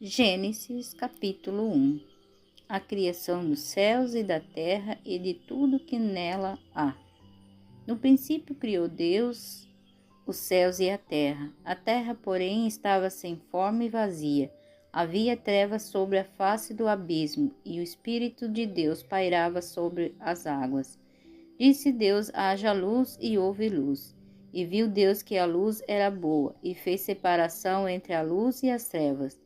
Gênesis capítulo 1. A criação dos céus e da terra e de tudo que nela há. No princípio criou Deus os céus e a terra. A terra, porém, estava sem forma e vazia. Havia trevas sobre a face do abismo, e o Espírito de Deus pairava sobre as águas. Disse Deus: haja luz, e houve luz. E viu Deus que a luz era boa, e fez separação entre a luz e as trevas.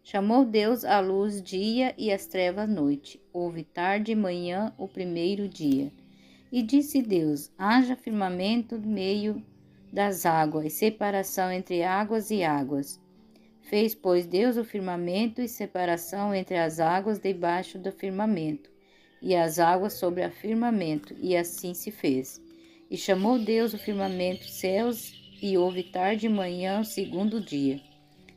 Chamou Deus a luz dia e as trevas noite. Houve tarde e manhã o primeiro dia. E disse Deus: haja firmamento no meio das águas, e separação entre águas e águas. Fez, pois, Deus o firmamento e separação entre as águas debaixo do firmamento, e as águas sobre o firmamento, e assim se fez. E chamou Deus o firmamento céus, e houve tarde e manhã o segundo dia.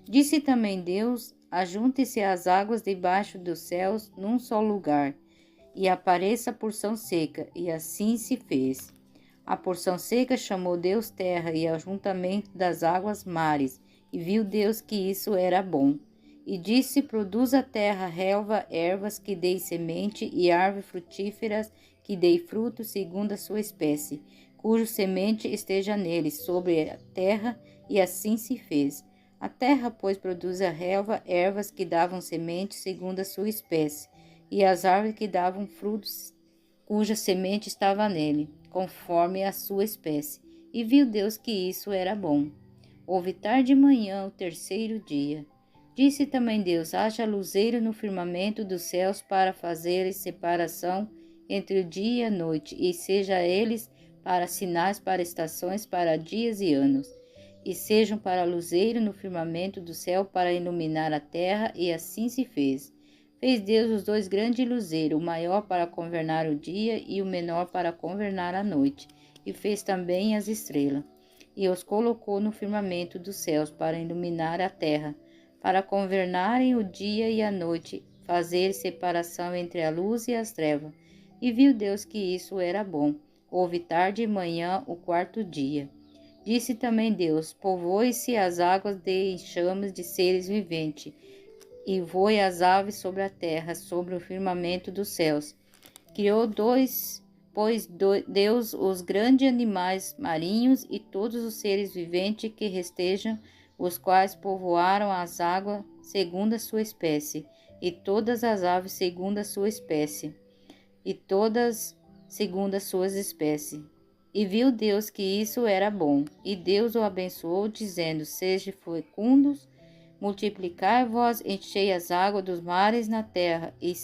Disse também Deus: ajunte-se as águas debaixo dos céus num só lugar, e apareça a porção seca, e assim se fez. A porção seca chamou Deus terra, e ajuntamento das águas mares, e viu Deus que isso era bom. E disse: produz a terra relva, ervas que deem semente, e árvores frutíferas que deem fruto segundo a sua espécie, cujo semente esteja nele, sobre a terra, e assim se fez. A terra, pois, produz a relva, ervas que davam semente segundo a sua espécie, e as árvores que davam frutos, cuja semente estava nele, conforme a sua espécie. E viu Deus que isso era bom. Houve tarde e manhã o terceiro dia. Disse também Deus: haja luzeiro no firmamento dos céus para fazer separação entre o dia e a noite, e seja eles para sinais, para estações, para dias e anos, e sejam para luzeiro no firmamento do céu para iluminar a terra, e assim se fez. Fez Deus os dois grandes luzeiros, o maior para governar o dia e o menor para governar a noite, e fez também as estrelas, e os colocou no firmamento dos céus para iluminar a terra, para governarem o dia e a noite, fazer separação entre a luz e as trevas. E viu Deus que isso era bom. Houve tarde e manhã o quarto dia. Disse também Deus: povoe-se as águas de enxames de seres viventes, e voe as aves sobre a terra, sobre o firmamento dos céus. Criou Deus os grandes animais marinhos e todos os seres viventes que rastejam, os quais povoaram as águas segundo a sua espécie, e todas as aves segundo a sua espécie, e todas segundo as suas espécies. E viu Deus que isso era bom, e Deus o abençoou, dizendo: sejam fecundos, multiplicai-vos, enchei as águas dos mares na terra, e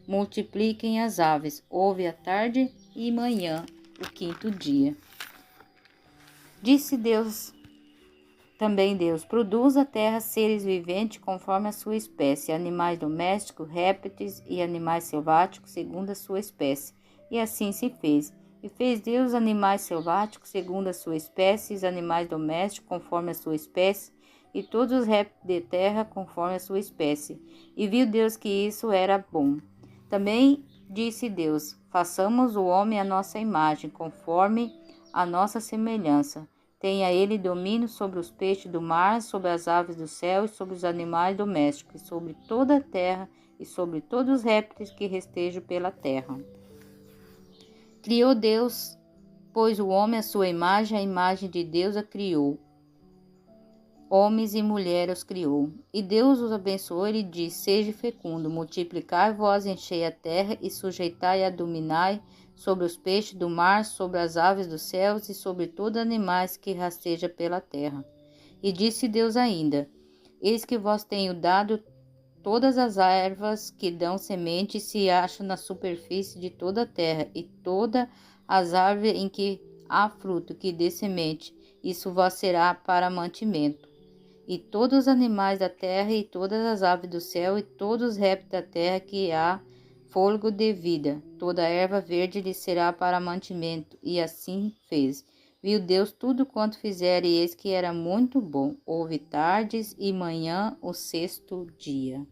multipliquem as aves. Houve a tarde e manhã, o quinto dia. Disse Deus, também Deus: produz a terra seres viventes conforme a sua espécie, animais domésticos, répteis e animais selváticos segundo a sua espécie. E assim se fez. E fez Deus animais selváticos segundo a sua espécie, os animais domésticos conforme a sua espécie, e todos os répteis de terra conforme a sua espécie. E viu Deus que isso era bom. Também disse Deus: façamos o homem à nossa imagem, conforme a nossa semelhança. Tenha ele domínio sobre os peixes do mar, sobre as aves do céu, e sobre os animais domésticos, e sobre toda a terra, e sobre todos os répteis que rastejam pela terra. Criou Deus, pois o homem à sua imagem, a imagem de Deus a criou. Homens e mulheres os criou. E Deus os abençoou e disse: seja fecundo, multiplicai-vos, enchei a terra, e sujeitai-a, dominai sobre os peixes do mar, sobre as aves dos céus, e sobre todos os animais que rastejam pela terra. E disse Deus ainda: eis que vos tenho dado todas as ervas que dão semente e se acham na superfície de toda a terra, e todas as árvores em que há fruto que dê semente, isso vos será para mantimento. E todos os animais da terra, e todas as aves do céu, e todos os répteis da terra que há fôlego de vida, toda erva verde lhe será para mantimento. E assim fez. Viu Deus tudo quanto fizera, e eis que era muito bom. Houve tardes e manhã o sexto dia.